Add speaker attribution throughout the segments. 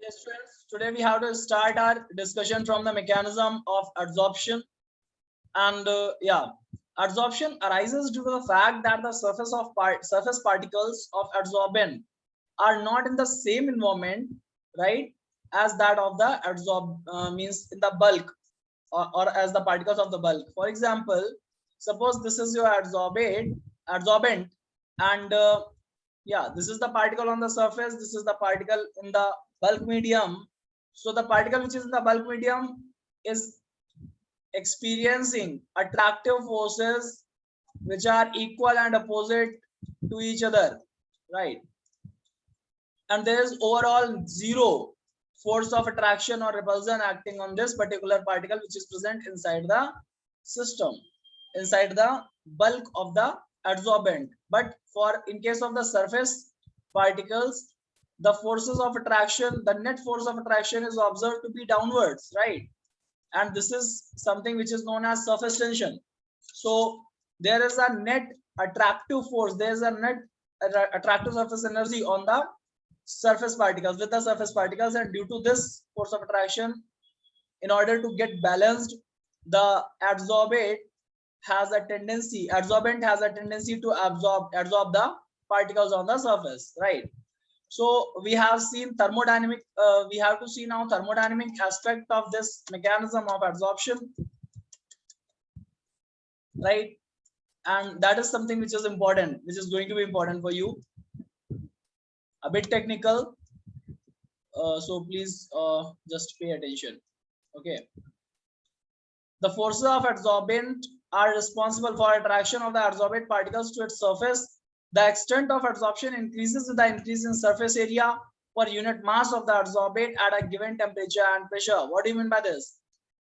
Speaker 1: Yes, friends, today we have to start our discussion from the mechanism of adsorption. And adsorption arises due to the fact that the surface particles of adsorbent are not in the same environment, right, as that of the means in the bulk, or as the particles of the bulk. For example, suppose this is your adsorbent, and this is the particle on the surface, this is the particle in the bulk medium. So the particle which is in the bulk medium is experiencing attractive forces which are equal and opposite to each other, right? And there is overall zero force of attraction or repulsion acting on this particular particle which is present inside the system, inside the bulk of the adsorbent. But for in case of the surface particles, the forces of attraction, the net force of attraction is observed to be downwards, right? And this is something which is known as surface tension. So there is a net attractive force, there is a net attractive surface energy on the surface particles, with the surface particles, and due to this force of attraction, in order to get balanced, the adsorbent has a tendency to absorb the particles on the surface, right? So we have seen thermodynamic, we have to see now thermodynamic aspect of this mechanism of adsorption, right? And that is something which is important, which is going to be important for you. A bit technical, so please just pay attention. Okay. The forces of adsorbent are responsible for attraction of the adsorbent particles to its surface. The extent of adsorption increases with the increase in surface area per unit mass of the adsorbent at a given temperature and pressure. What do you mean by this?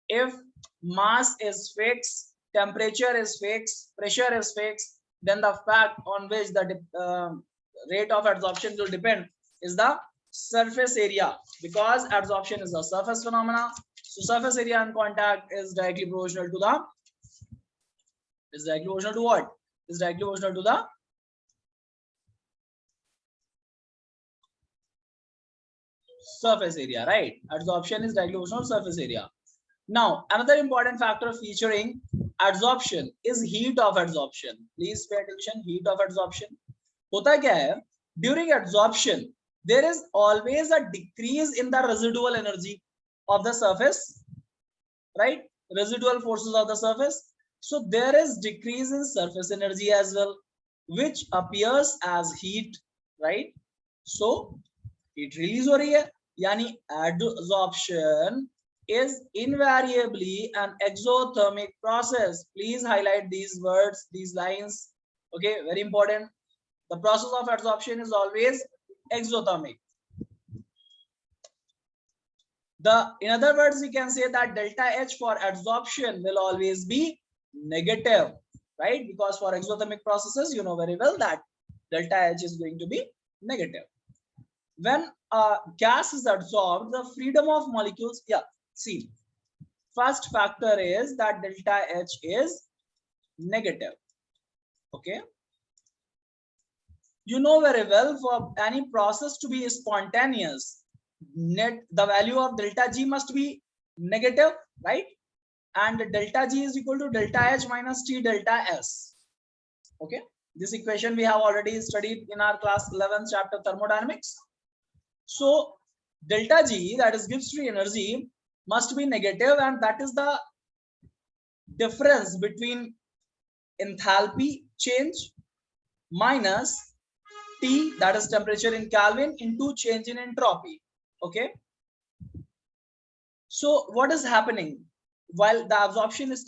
Speaker 1: If mass is fixed, temperature is fixed, pressure is fixed, then the fact on which the rate of adsorption will depend is the surface area, because adsorption is a surface phenomena. So surface area on contact is directly proportional to the, is directly proportional to what? Is directly proportional to the surface area, right? Adsorption is directly proportional to surface area. Now, another important factor featuring adsorption is heat of adsorption. Please pay attention, heat of adsorption. Hota kya hai? During adsorption, there is always a decrease in the residual energy of the surface, right? Residual forces of the surface. So there is decrease in surface energy as well, which appears as heat, right? So heat release ho rahi hai, yani adsorption is invariably an exothermic process. Please highlight these words, these lines. Okay, very important. The process of adsorption is always exothermic. In other words, we can say that delta H for adsorption will always be negative, right? Because for exothermic processes, you know very well that delta H is going to be negative. When a gas is adsorbed, the freedom of molecules, see, first factor is that delta H is negative. Okay. You know very well, for any process to be spontaneous, the value of delta G must be negative, right? And delta G is equal to delta H minus T delta S. Okay. This equation we have already studied in our class 11 chapter thermodynamics. So delta G, that is Gibbs free energy, must be negative, and that is the difference between enthalpy change minus T, that is temperature in Kelvin, into change in entropy. Okay. So what is happening while the adsorption is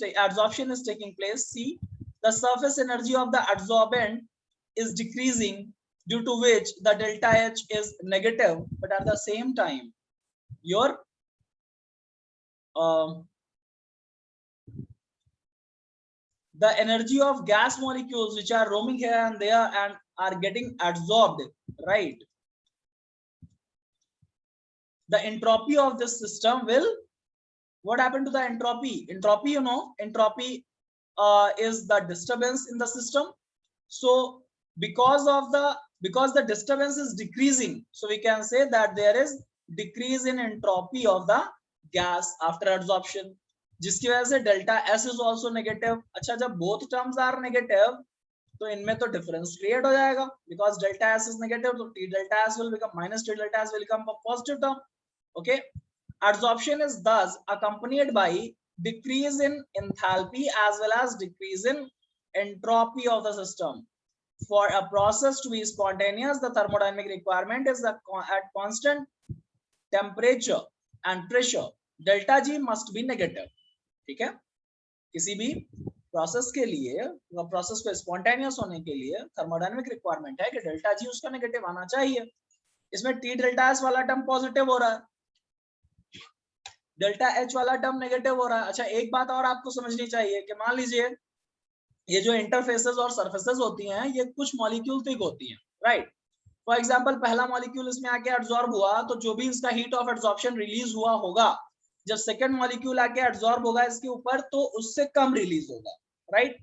Speaker 1: taking place? See, the surface energy of the adsorbent is decreasing, due to which the delta H is negative, but at the same time, your the energy of gas molecules which are roaming here and there and are getting adsorbed, right? The entropy of this system will, what happened to the entropy? Entropy, you know, entropy is the disturbance in the system. So because the disturbance is decreasing, so we can say that there is decrease in entropy of the gas after adsorption, जिसकी वजह से delta S is also negative. अच्छा, जब both terms are negative तो इनमें तो difference create हो जाएगा, because delta S is negative, तो T delta S will become minus T delta S will become a positive term. Okay, adsorption is thus accompanied by decrease in enthalpy as well as decrease in entropy of the system. For a process to be spontaneous, the thermodynamic requirement is that at constant temperature and pressure delta G must be negative. ठीक है, किसी भी process के लिए, process को spontaneous होने के लिए थर्मोडायनेमिक रिक्वायरमेंट है कि डेल्टा जी उसका नेगेटिव आना चाहिए. इसमें टी डेल्टा एस वाला टर्म पॉजिटिव हो रहा है, डेल्टा एच वाला टर्म नेगेटिव हो रहा है. अच्छा, एक बात और आपको समझनी चाहिए कि मान लीजिए ये जो इंटरफेसेस और सरफेसेस होती हैं ये कुछ मॉलिक्यूल थिक होती हैं, राइट. फॉर एग्जांपल पहला मॉलिक्यूल इसमें आके एब्जॉर्ब हुआ तो जो भी इसका हीट ऑफ एब्जॉर्प्शन रिलीज हुआ होगा, जब सेकंड मॉलिक्यूल आके एब्जॉर्ब होगा इसके ऊपर तो उससे कम रिलीज होगा, राइट.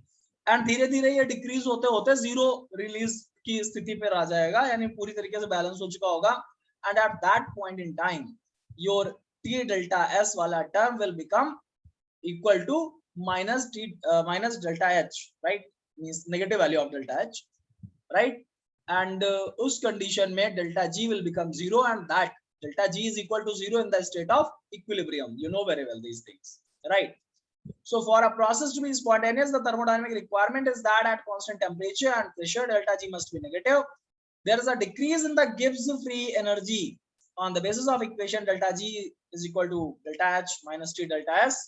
Speaker 1: एंड धीरे धीरे ये डिक्रीज होते होते जीरो रिलीज की स्थिति पर आ जाएगा, यानी पूरी तरीके से बैलेंस हो चुका होगा. And at that point in time your T delta S वाला term will become equal to minus delta H, right, means negative value of delta H, right. And उस condition में delta G will become 0 and that delta G is equal to 0 in the state of equilibrium. You know very well these things, right. So for a process to be spontaneous, the thermodynamic requirement is that at constant temperature and pressure delta G must be negative. There is a decrease in the Gibbs free energy on the basis of equation delta G is equal to delta H minus T delta S.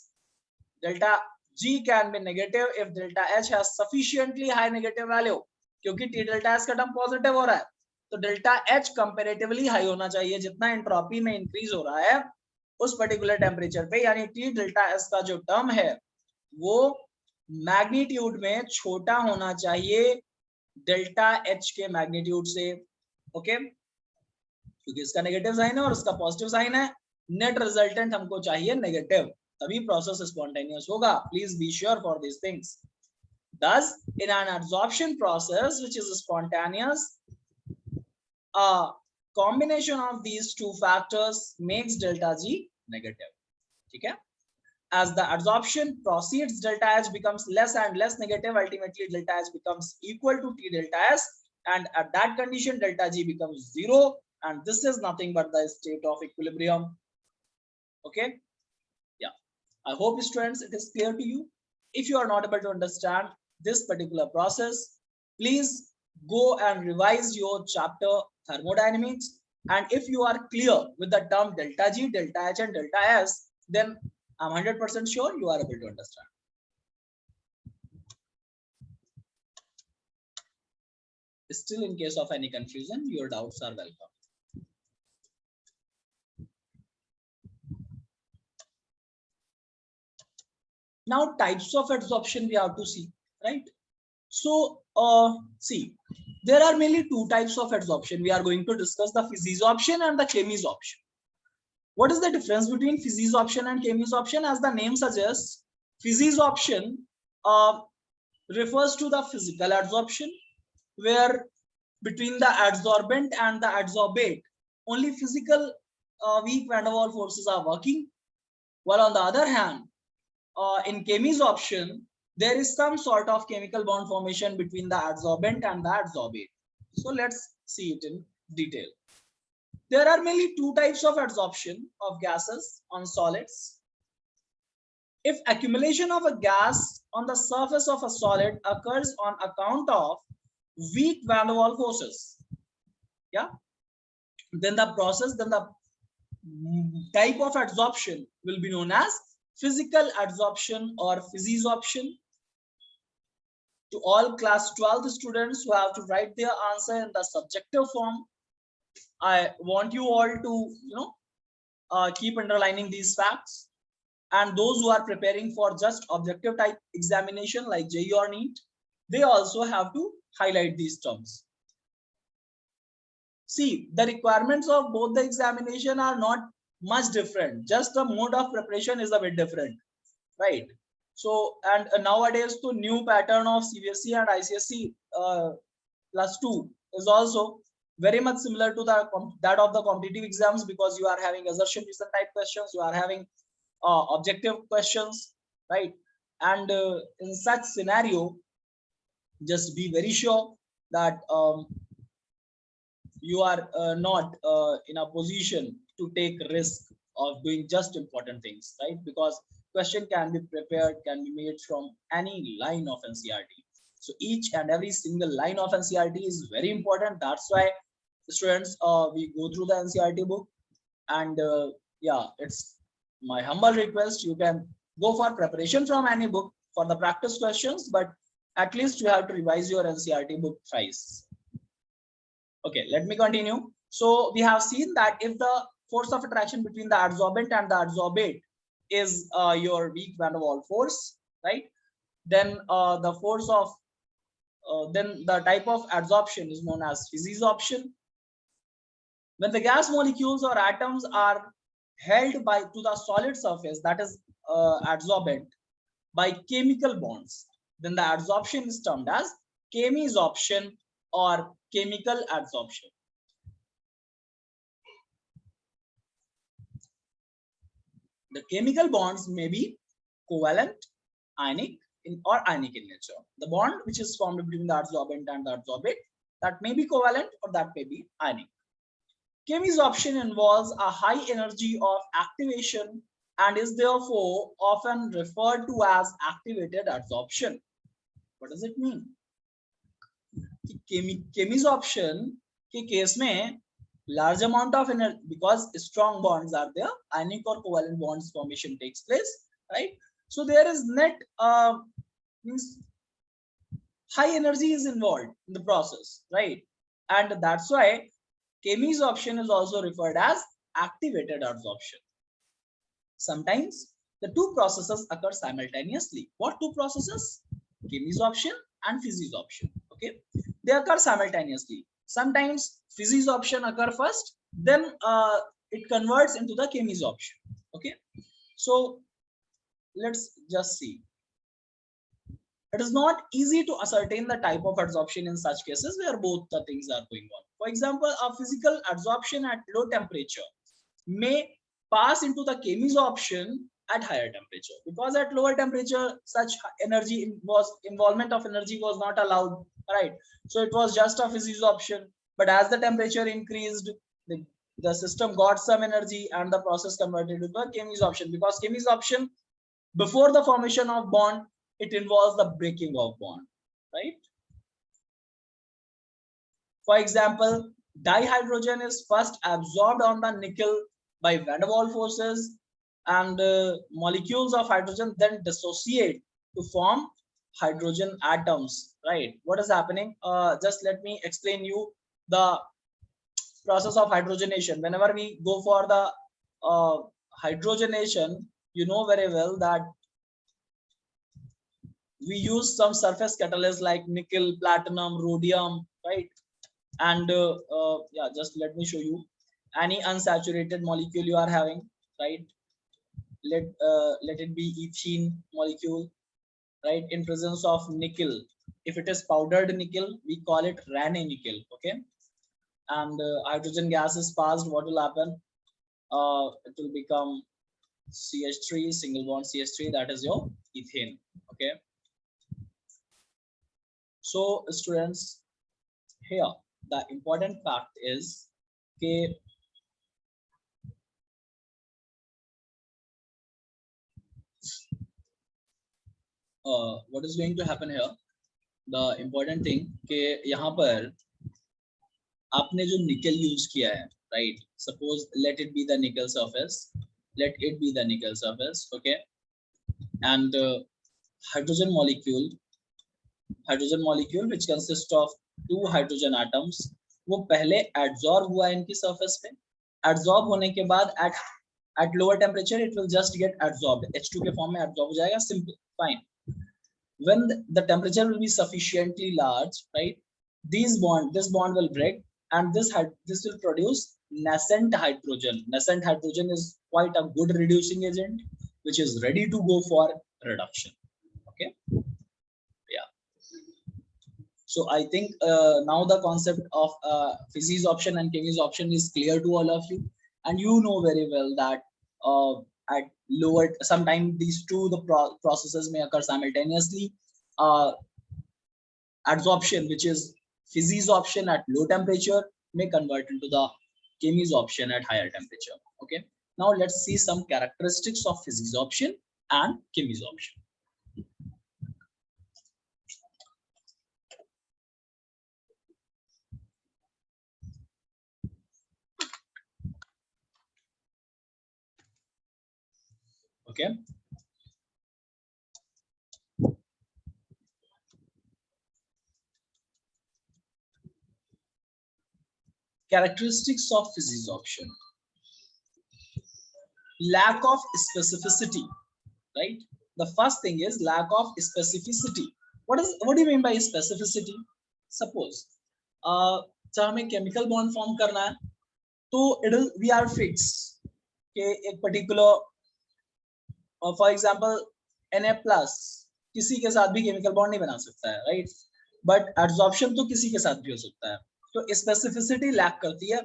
Speaker 1: Delta G can be negative if delta H has sufficiently high negative value. क्योंकि T delta S का term positive हो रहा है तो delta H comparatively high होना चाहिए. जितना entropy में इंक्रीज हो रहा है उस पर्टिकुलर टेम्परेचर पे, यानी T डेल्टा S का जो टर्म है वो मैग्नीट्यूड में छोटा होना चाहिए डेल्टा H के मैग्नीट्यूड से. ओके, क्योंकि इसका नेगेटिव साइन है और उसका पॉजिटिव साइन है, नेट रिजल्टेंट हमको चाहिए नेगेटिव, तभी प्रोसेस स्पॉन्टेनियस होगा. Please be sure for this things. Thus, in an adsorption process which is spontaneous, a combination of these two factors makes delta G negative. ठीक है? As the adsorption proceeds, delta H becomes less and less negative. Ultimately, delta H becomes equal to T delta S, and at that condition, delta G becomes 0, and this is nothing but the state of equilibrium. Okay? I hope students it is clear to you. If you are not able to understand this particular process, please go and revise your chapter thermodynamics. And if you are clear with the term delta G, delta H and delta S, then I'm 100% sure you are able to understand. Still, in case of any confusion, your doubts are welcome. Now types of adsorption we have to see, right. So see, there are mainly two types of adsorption. We are going to discuss the physisorption and the chemisorption. What is the difference between physisorption and chemisorption? As the name suggests, physisorption refers to the physical adsorption, where between the adsorbent and the adsorbate only physical weak van der Waals forces are working, while on the other hand in chemisorption, there is some sort of chemical bond formation between the adsorbent and the adsorbate. So let's see it in detail. There are mainly two types of adsorption of gases on solids. If accumulation of a gas on the surface of a solid occurs on account of weak van der Waals forces, yeah, then the type of adsorption will be known as physical adsorption or physisorption. To all class 12th students who have to write their answer in the subjective form, I want you all to keep underlining these facts. And those who are preparing for just objective type examination like JEE or NEET, they also have to highlight these terms. See, the requirements of both the examination are not much different, just the mode of preparation is a bit different, right. So, and nowadays the new pattern of CBSE and ICSE +2 is also very much similar to that of the competitive exams, because you are having assertion reason type questions, you are having objective questions, right? And in such scenario, just be very sure that you are not in a position to take risk of doing just important things, right? Because question can be prepared, can be made from any line of NCERT. So each and every single line of NCERT is very important. That's why students, we go through the NCERT book, and yeah, it's my humble request, you can go for preparation from any book for the practice questions, but at least you have to revise your NCERT book twice. Okay, let me continue. So we have seen that if the force of attraction between the adsorbent and the adsorbate is your weak van der Waals force, right? Then the force of then the type of adsorption is known as physisorption. When the gas molecules or atoms are held by to the solid surface, that is adsorbent, by chemical bonds, then the adsorption is termed as chemisorption or chemical adsorption. The chemical bonds may be covalent, ionic, or ionic in nature. The bond which is formed between the adsorbent and the adsorbate, that may be covalent or that may be ionic. Chemisorption involves a high energy of activation and is therefore often referred to as activated adsorption. What does it mean? Chemisorption के case में large amount of energy, because strong bonds are there, ionic or covalent bonds formation takes place, right? So there is net means high energy is involved in the process, right? And that's why chemisorption is also referred as activated adsorption. Sometimes the two processes occur simultaneously. What two processes? Chemisorption and physisorption. Okay, they occur simultaneously. Sometimes physisorption occur first, then it converts into the chemisorption. Okay, so let's just see. It is not easy to ascertain the type of adsorption in such cases where both the things are going on. For example, a physical adsorption at low temperature may pass into the chemisorption at higher temperature, because at lower temperature such energy involvement of energy was not allowed, right? So it was just a physisorption, but as the temperature increased, the system got some energy and the process converted into a chemisorption, because chemisorption, before the formation of bond, it involves the breaking of bond, right? For example, dihydrogen is first absorbed on the nickel by van der Waals forces, and molecules of hydrogen then dissociate to form hydrogen atoms, right? What is happening? Just let me explain you the process of hydrogenation. Whenever we go for the hydrogenation, you know very well that we use some surface catalysts like nickel, platinum, rhodium, right? And yeah, just let me show you any unsaturated molecule you are having, right? Let it be ethene molecule, right? In presence of nickel, if it is powdered nickel, we call it Raney nickel, okay? And hydrogen gas is passed, what will happen? It will become CH3, single bond CH3, that is your ethane, okay? So students, here the important fact is that what is going to happen here, the important thing कि यहाँ पर आपने जो निकल use किया है, right? Suppose let it be the nickel surface, okay? And hydrogen molecule which consists of two hydrogen atoms, वो पहले adsorb हुआ इनकी surface पे, adsorb होने के बाद at lower temperature it will just get adsorbed, H2 के form में absorb हो जाएगा, simple, fine. When the temperature will be sufficiently large, right, this bond will break, and this will produce nascent hydrogen. Nascent hydrogen is quite a good reducing agent which is ready to go for reduction, okay? Yeah, So I think now the concept of physis option and chemis option is clear to all of you, and you know very well that at lower, sometimes these two processes may occur simultaneously. Adsorption, which is physis option at low temperature, may convert into the chemis option at higher temperature. Okay. Now let's see some characteristics of physis option and chemis option. Okay. Characteristics of physis option. Lack of specificity, right? The first thing is lack of specificity. What do you mean by specificity? Suppose जब हमें chemical bond form करना है, तो we are fixed कि एक particular, for example Na plus किसी के साथ भी chemical bond नहीं बना सकता है, right? But adsorption तो किसी के साथ भी हो सकता है, तो specificity lack करती है.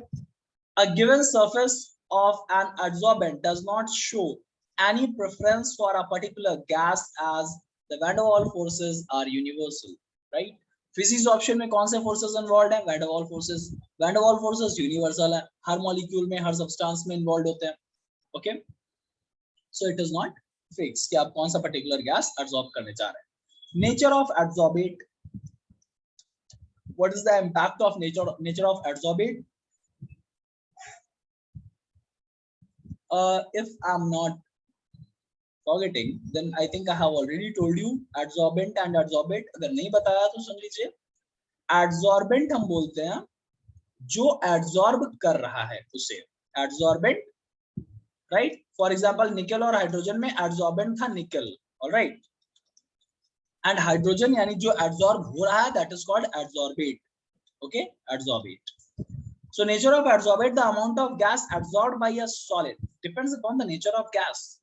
Speaker 1: A given surface of an adsorbent does not show any preference for a particular gas as the van der Waals forces are universal, right? Physis option में कौन से forces involved हैं? Van der Waals forces. Van der Waals forces universal है, हर molecule में, हर substance में involved होते हैं. Okay, so it is not fixed कि आप कौन सा particular gas absorb करने जा रहे हैं. Nature of adsorbate. What is the impact of nature of adsorbate? If I'm not forgetting, then I think I have already told you adsorbent and adsorbate. अगर नहीं बताया तो सुन लीजिए. Adsorbent हम बोलते हैं जो adsorb कर रहा है उसे. Adsorbent, right? For example, nickel और hydrogen में adsorbent था nickel, all right? And hydrogen यानी जो adsorb हो रहा है, that is called adsorbate. Okay, adsorbate. So nature of adsorbate, the amount of gas absorbed by a solid depends upon the nature of gas.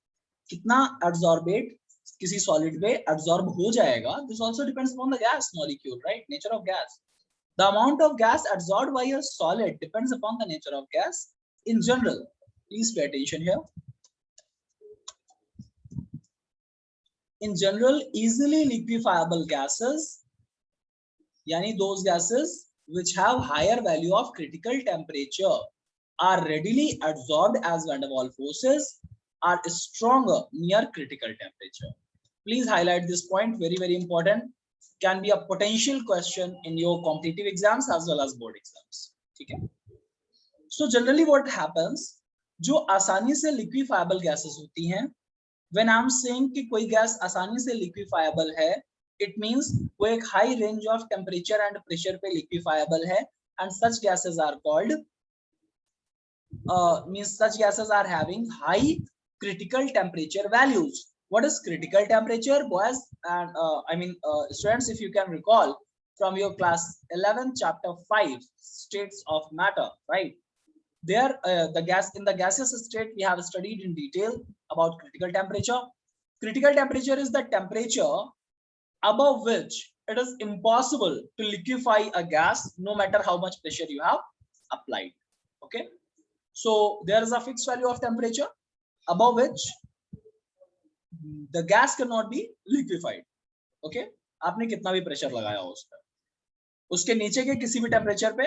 Speaker 1: कितना adsorbate किसी solid में absorb हो जाएगा, this also depends upon the gas molecule, right? Nature of gas. The amount of gas absorbed by a solid depends upon the nature of gas in general. Please pay attention here. In general, easily liquefiable gases, yani those gases which have higher value of critical temperature are readily adsorbed as van der Waals forces are stronger near critical temperature. Please highlight this point, very, very important. Can be a potential question in your competitive exams as well as board exams. Okay? So generally what happens, जो आसानी से liquefiable gases होती हैं, when I'm saying कि कोई gas आसानी से liquefiable है, it means वो एक high range of temperature and pressure पे liquefiable है, and such gases are called means such gases are having high critical temperature values. What is critical temperature, boys and students? If you can recall from your class 11 chapter 5 states of matter, right? There the gaseous state we have studied in detail about critical temperature. Critical temperature is the temperature above which it is impossible to liquefy a gas no matter how much pressure you have applied. Okay, so there is a fixed value of temperature above which the gas cannot be liquefied. Okay, आपने कितना भी pressure लगाया हो उस पर, उसके नीचे के किसी भी टेम्परेचर पे,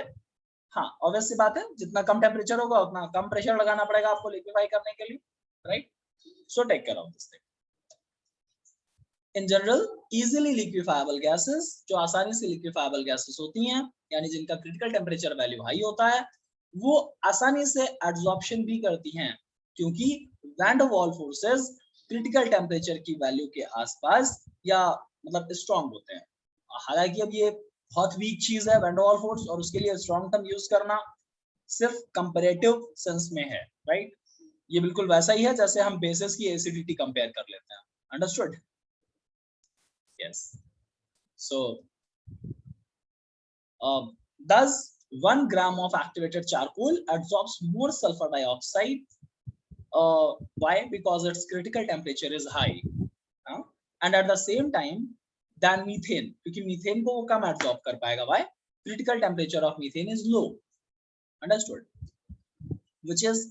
Speaker 1: हाँ ऑब्वियस सी बात है, जितना कम टेम्परेचर होगा उतना कम प्रेशर लगाना पड़ेगा आपको लिक्विफाई करने के लिए, right? So take care of this thing. In general easily liquefiable gases, जो आसानी से लिक्विफाइबल गैसेस होती हैं, यानी जिनका क्रिटिकल टेम्परेचर वैल्यू हाई होता है, वो आसानी से एब्जॉर्प्शन भी करती हैं, क्योंकि van der Waals forces critical temperature की वैल्यू के आसपास या मतलब स्ट्रॉन्ग होते हैं. हालांकि अब ये बहुत वीक चीज है वैन डर वाल्स फोर्स, और उसके लिए स्ट्रॉन्ग टर्म यूज करना सिर्फ कंपैरेटिव सेंस में है, राइट? ये बिल्कुल वैसा ही है जैसे हम बेसिस की एसिडिटी कंपेयर कर लेते हैं. Understood? Yes. So, does 1 gram of activated charcoal absorbs more sulfur dioxide? Why? Because its critical temperature is high, and at the same time, than methane, क्योंकि मीथेन को वो कम एब्जॉर्ब कर पाएगा. Why? Critical temperature of methane is low. Understood? Which is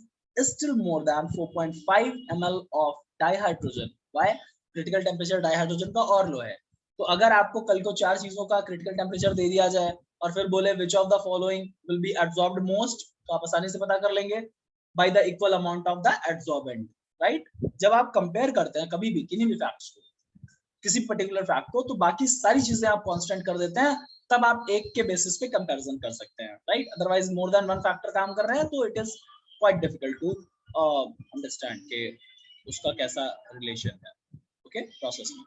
Speaker 1: still more than 4.5 ml of dihydrogen. Why? Critical temperature dihydrogen का और लो है. तो अगर आपको कल को 4 चीजों का क्रिटिकल टेम्परेचर दे दिया जाए और फिर बोले which of the following will be absorbed most, तो आप आसानी से पता कर लेंगे by the equal amount of the adsorbent, right? जब आप कंपेयर करते हैं कभी भी किन्हीं भी फैक्ट्स को, किसी पर्टिकुलर फैक्ट को, तो बाकी सारी चीजें आप कांस्टेंट कर देते हैं, तब आप एक के बेसिस पे कंपैरिजन कर सकते हैं, right? Otherwise more than one factor काम कर रहे हैं तो it is quite difficult to understand के उसका कैसा रिलेशन है, ओके, प्रोसेस में.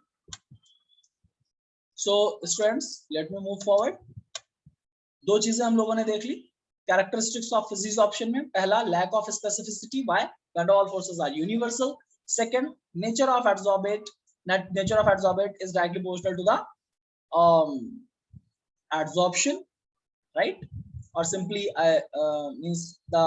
Speaker 1: So students, let me move forward. दो चीजें हम लोगों ने देख ली कैरेक्टरिस्टिक्स ऑफ फिजिक्स ऑप्शन में. पहला, lack of specificity. Why? Van Waals forces are universal. Second, nature of adsorbent. Nature of adsorbent is directly proportional to the adsorption, right? Or simply means the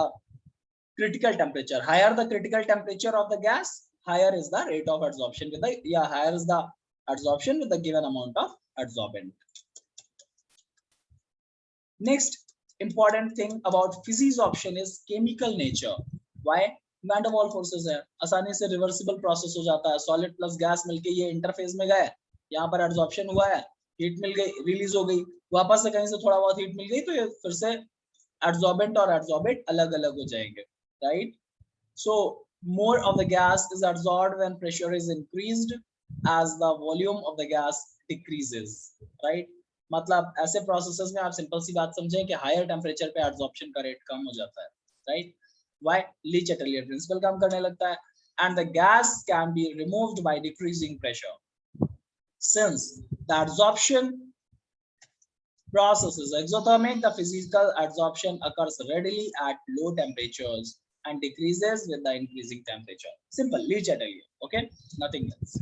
Speaker 1: critical temperature. Higher the critical temperature of the gas, higher is the rate of adsorption with the higher is the adsorption with the given amount of adsorbent. Next important thing about physics option is chemical nature. Why? Van der Waal forces है, आसानी से reversible process हो जाता है. Solid plus gas मिलके ये interface में गए, यहाँ पर एब्जॉर्प्शन हुआ है, हीट मिल गई, रिलीज हो गई, वापस से कहीं से थोड़ा बहुत हीट मिल गई, तो ये फिर से एड्सॉर्बेंट और एड्सॉर्बेट अलग अलग हो जाएंगे, right? So more of the gas is absorbed when pressure is increased as the volume of the gas decreases, right? मतलब ऐसे प्रोसेसेस में आप सिंपल सी बात समझें कि हायर टेम्परेचर पे एब्जॉर्प्शन का रेट कम हो जाता है, राइट? Why? Le-Chatelier principle काम करने लगता है, and the gas can be removed by decreasing pressure. Since the adsorption process is exothermic, the physical adsorption occurs readily at low temperatures and decreases with the increasing temperature. Simple, Le-Chatelier. Okay, nothing else.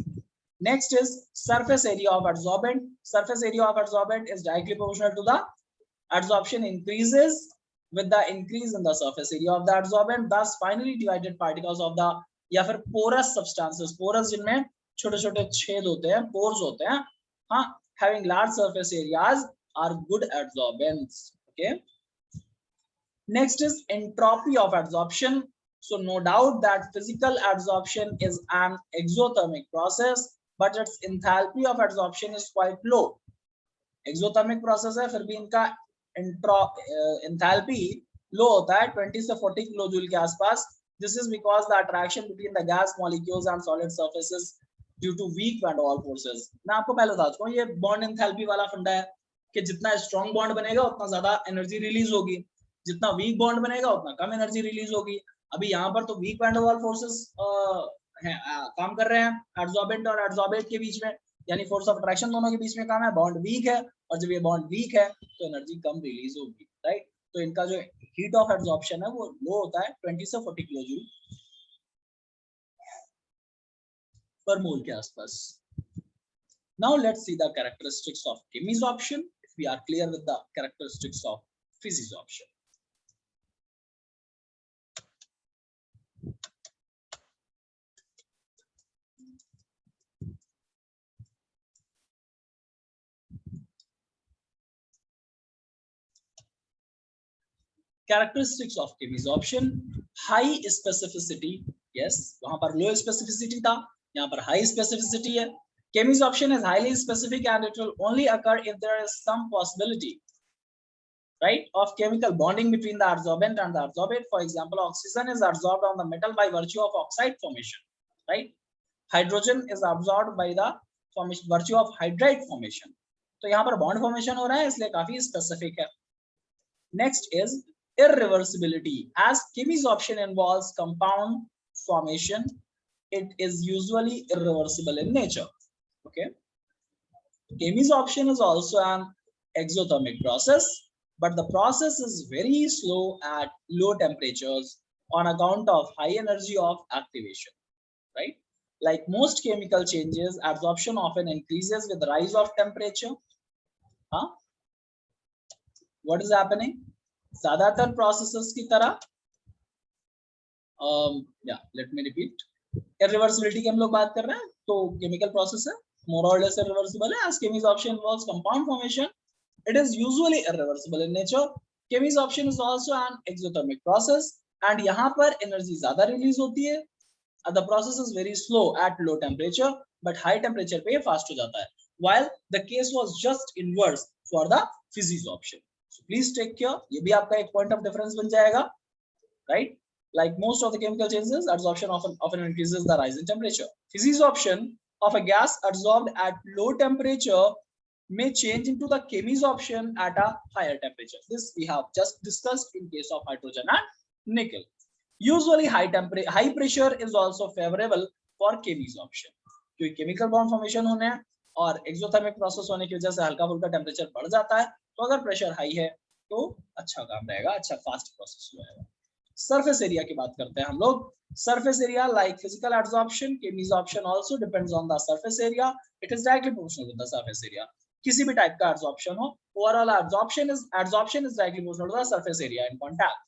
Speaker 1: Next is surface area of adsorbent. Surface area of adsorbent is directly proportional to the adsorption increases with the increase in the surface area of the adsorbent. Thus finally divided particles of the या फिर porous substances, porous जिनमें छोटे छोटे छेद होते हैं, pores होते हैं, हाँ, having large surface areas are good adsorbents. Okay. Next is entropy of adsorption. So no doubt that physical adsorption is an exothermic process, but its enthalpy of adsorption is quite low. Exothermic process है, फिर भी इनका enthalpy low होता है 20 से 40 kilojoule के आसपास. This is because the attraction between the gas molecules and solid surfaces due to weak van der Waals forces. मैं आपको पहले बता चुका हूँ, ये बॉन्ड enthalpy वाला फंडा है कि जितना स्ट्रॉन्ग बॉन्ड बनेगा उतना ज्यादा एनर्जी रिलीज होगी, जितना वीक बॉन्ड बनेगा उतना कम एनर्जी रिलीज होगी. अभी यहाँ पर तो week van der Waals forces काम कर रहे हैं एड्सॉर्बेंट और एड्सॉर्बेट के बीच में, यानी फोर्स ऑफ अट्रैक्शन दोनों के बीच में काम है. बॉन्ड वीक है, और जब ये बॉन्ड वीक है तो एनर्जी कम रिलीज होगी, राइट? तो इनका जो हीट ऑफ एब्जॉर्प्शन है वो लो होता है 20 से 40 किलोजूल पर मोल के आसपास. Now let's see the characteristics of chemisoption if we are clear with the characteristics of physicsoption. Characteristics of chemisoption: high specificity. Yes, वहां पर low specificity था, यहाँ पर high specificity है. Chemisoption is highly specific and it will only occur if there is some possibility, right, of chemical bonding between the adsorbent and the adsorbate. For example, oxygen is adsorbed on the metal by virtue of oxide formation, right? Hydrogen is absorbed by the virtue of hydride formation. तो यहाँ पर bond formation हो रहा है, इसलिए काफी specific है. Next is irreversibility. As chemisoption involves compound formation, it is usually irreversible in nature. Okay. Chemisoption is also an exothermic process, but the process is very slow at low temperatures on account of high energy of activation, right? Like most chemical changes, absorption often increases with the rise of temperature. Huh? What is happening? ज्यादातर processes की तरह let me repeat, irreversibility की हम लोग बात कर रहे हैं, तो केमिकल प्रोसेस है more or less irreversible है. As Kemi's option involves compound formation, it is usually irreversible in nature. Kemi's option is also an exothermic process, and यहाँ पर energy ज़्यादा release होती है. The process is very slow at low temperature, but high temperature पे fast हो जाता है. While the case was just inverse for the Physis option. So please take care. ये भी आपका एक point of difference बन जाएगा, right? Like most of the chemical changes, adsorption often increases the rise in temperature. Physis option of a gas adsorbed at low temperature may change into the Chemis option at a higher temperature. This we have just discussed in case of hydrogen and nickel. Usually high pressure is also favorable for Chemis option. क्योंकि chemical bond formation होने हैं और exothermic process होने की वजह से हल्का फुल्का टेम्परेचर बढ़ जाता है, तो अगर प्रेशर हाई है तो अच्छा काम रहेगा, अच्छा फास्ट प्रोसेस हो जाएगा. सरफेस एरिया की बात करते हैं हम लोग. Surface area like physical adsorption, Chemis option also depends on the surface area. It is directly proportional with the surface area. किसी भी टाइप का adsorption हो, overall adsorption is directly proportional to the surface area in contact.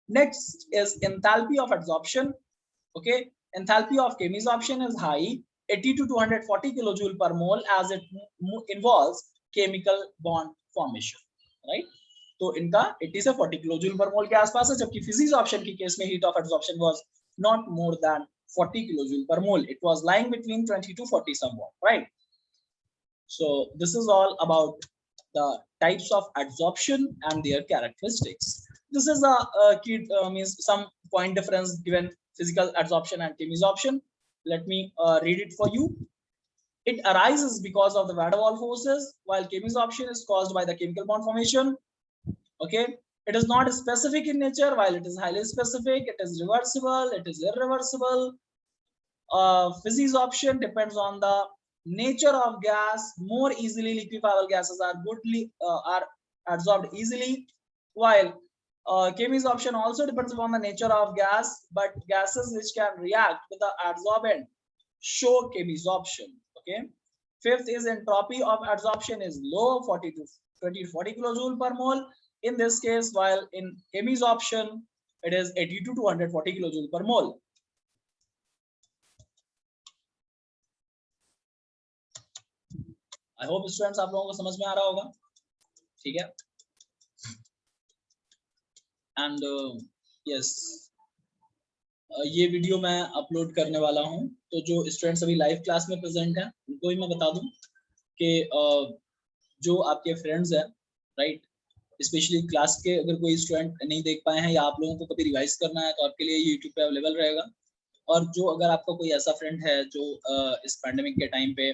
Speaker 1: Next is enthalpy of adsorption. Okay, enthalpy of Chemis option is high, 80 to 240 kilojoule per mole, as it involves chemical bond formation, right? तो इनका 80 से 40 kilojoule पर मोल के आसपास है, जबकि Physis option की case में heat of adsorption was not more than 40 kilojoule per mole. It was lying between 20 to 40 somewhat, right? So this is all about the types of adsorption and their characteristics. This is a key means some point difference given physical adsorption and Chemis option. Let me read it for you. It arises because of the van der Waals forces, while Chemis option is caused by the chemical bond formation. Okay, it is not specific in nature, while it is highly specific. It is reversible, it is irreversible. Physis option depends on the nature of gas. More easily liquefiable gases are are adsorbed easily, while Chemis option also depends upon the nature of gas, but gases which can react with the adsorbent show Chemis option. Okay, fifth is entropy of adsorption is low, 40 to 40 kilojoule per mole. In this case, while in Chemis option, it is 80 to 240 kilojoule per mole. I hope students आप लोगों को समझ में आ रहा होगा, ठीक है? And yes, ये वीडियो मैं अपलोड करने वाला हूँ, तो जो स्टूडेंट्स अभी लाइव क्लास में प्रेजेंट हैं, उनको ही मैं बता दूं कि जो आपके फ्रेंड्स हैं, राइट, स्पेशली क्लास के अगर कोई स्टूडेंट नहीं देख पाए हैं या आप लोगों को कभी रिवाइज करना है, तो आपके लिए यूट्यूब पे अवेलेबल रहेगा. और जो अगर आपका कोई ऐसा फ्रेंड है जो इस पैंडेमिक के टाइम पे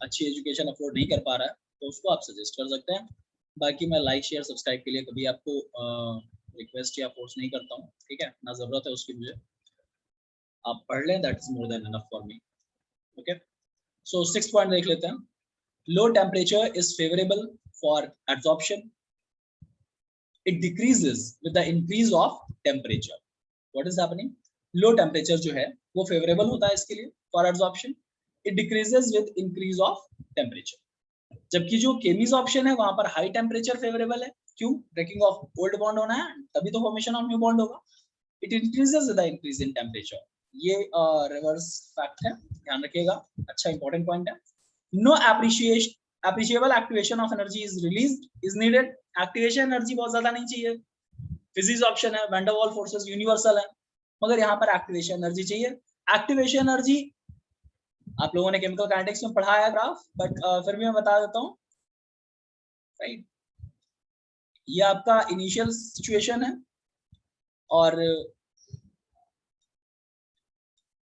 Speaker 1: अच्छी एजुकेशन अफोर्ड नहीं कर पा रहा है, तो उसको आप सजेस्ट कर सकते हैं. बाकी मैं लाइक शेयर सब्सक्राइब के लिए कभी आपको रिक्वेस्ट या फोर्स नहीं करता हूँ, ठीक है, ना जरूरत है उसकी मुझे. आप पढ़ लें, that is more than enough for me. Okay, so 6th point देख लेते हैं. Low temperature is favourable for absorption. It decreases with the increase of temperature. What is happening? Low temperature जो है वो favorable होता है इसके लिए for adsorption. It decreases with increase of temperature. जबकि जो Chemis option है वहां पर high temperature favorable है. क्यों? Breaking of old bond होना है, तभी तो formation of new bond होगा. It increases with the increase in temperature. ये reverse fact है, ध्यान रखिएगा, अच्छा important point है. No appreciable activation of energy is released is needed. Activation energy बहुत ज्यादा नहीं चाहिए. Physis option है, van der Waals forces universal है, मगर यहाँ पर एक्टिवेशन एनर्जी चाहिए. एक्टिवेशन एनर्जी आप लोगों ने केमिकल काइनेटिक्स में पढ़ा है ग्राफ, बट फिर भी मैं बता देता हूँ, राइट. ये आपका इनिशियल सिचुएशन है और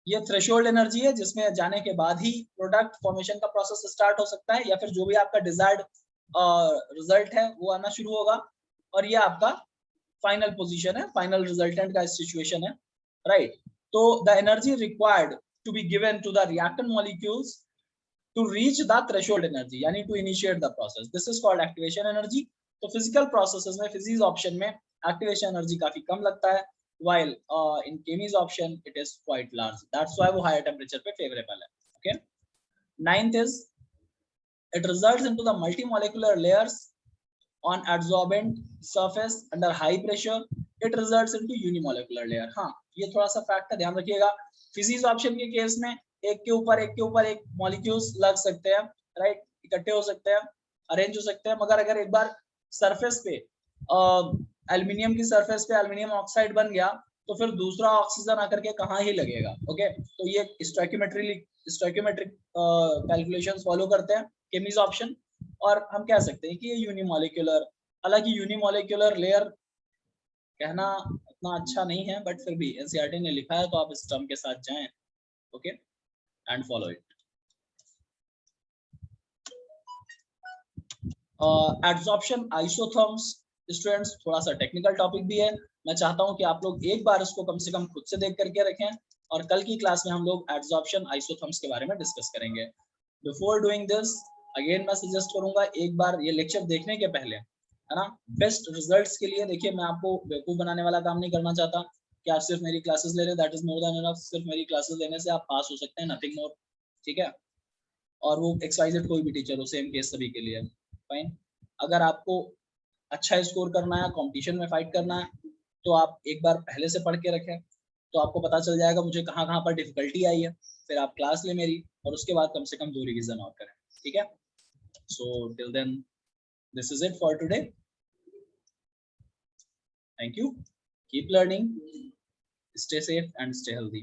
Speaker 1: ये थ्रेशोल्ड एनर्जी है, जिसमें जाने के बाद ही प्रोडक्ट फॉर्मेशन का प्रोसेस स्टार्ट हो सकता है, या फिर जो भी आपका डिजायर्ड रिजल्ट है वो आना शुरू होगा. और ये आपका फाइनल पोजीशन है, फाइनल रिजल्टेंट का सिचुएशन है, राइट. तो the energy required to be given to the reactant molecules to reach the threshold energy, यानी to initiate the process, this is called activation energy. तो फिजिकल प्रोसेसेस में Physis ऑप्शन में activation energy काफी कम लगता है, while in Chemis option it is quite large. That's why वो higher temperature पे favorable है. Okay. 9th is it results into the multimolecular layers on adsorbent surface under high pressure. It results into unimolecular layer. हाँ, ये थोड़ा सा fact है, ध्यान रखिएगा. Physis option के केस में एक के ऊपर एक मॉलिक्यूल्स लग सकते हैं, राइट, इकट्ठे हो सकते हैं, अरेंज हो सकते हैं, मगर अगर एक बार सरफेस पे एल्यूमिनियम की सरफेस पे एल्यूमिनियम ऑक्साइड बन गया तो फिर दूसरा ऑक्सीजन आकर के कहाँ ही लगेगा। ओके, तो ये स्टोइकियोमेट्रिक कैलकुलेशंस फॉलो करते हैं केमीज ऑप्शन, और हम कह सकते हैं कि ये यूनिमोलिक्यूलर, हालांकि यूनिमोलिक्यूलर लेयर कहना इतना अच्छा नहीं है, बट फिर भी एनसीईआरटी ने लिखा है तो आप इस टर्म के साथ जाएं, okay, and follow it. Adsorption isotherms, students थोड़ा सा टेक्निकल टॉपिक भी है, मैं चाहता हूं कि आप लोग एक बार इसको कम से कम खुद से देख करके रखें, और कल की क्लास में हम लोग एड्सॉर्प्शन आइसोथर्म्स के बारे में डिस्कस करेंगे। बिफोर डूइंग दिस अगेन मैं सजेस्ट करूंगा एक बार ये लेक्चर देखने के पहले, है ना, बेस्ट रिजल्ट्स के लिए, देखिए मैं आपको बेवकूफ बनाने वाला काम नहीं करना चाहता कि आप सिर्फ मेरी क्लासेस ले रहे, that is more than enough, सिर्फ मेरी क्लासेस लेने से आप पास हो सकते हैं, नथिंग मोर, ठीक है, और वो XYZ कोई भी टीचर हो, सेम केस सभी के लिए, फाइन। अगर आपको अच्छा स्कोर करना है, कंपटीशन में फाइट करना है, तो आप एक बार पहले से पढ़ के रखें, तो आपको पता चल जाएगा मुझे कहाँ कहाँ पर डिफिकल्टी आई है, फिर आप क्लास ले मेरी, और उसके बाद कम से कम 2 रिवीजन और करें, ठीक है। So till then this is it for today, thank you, keep learning, stay safe and stay healthy.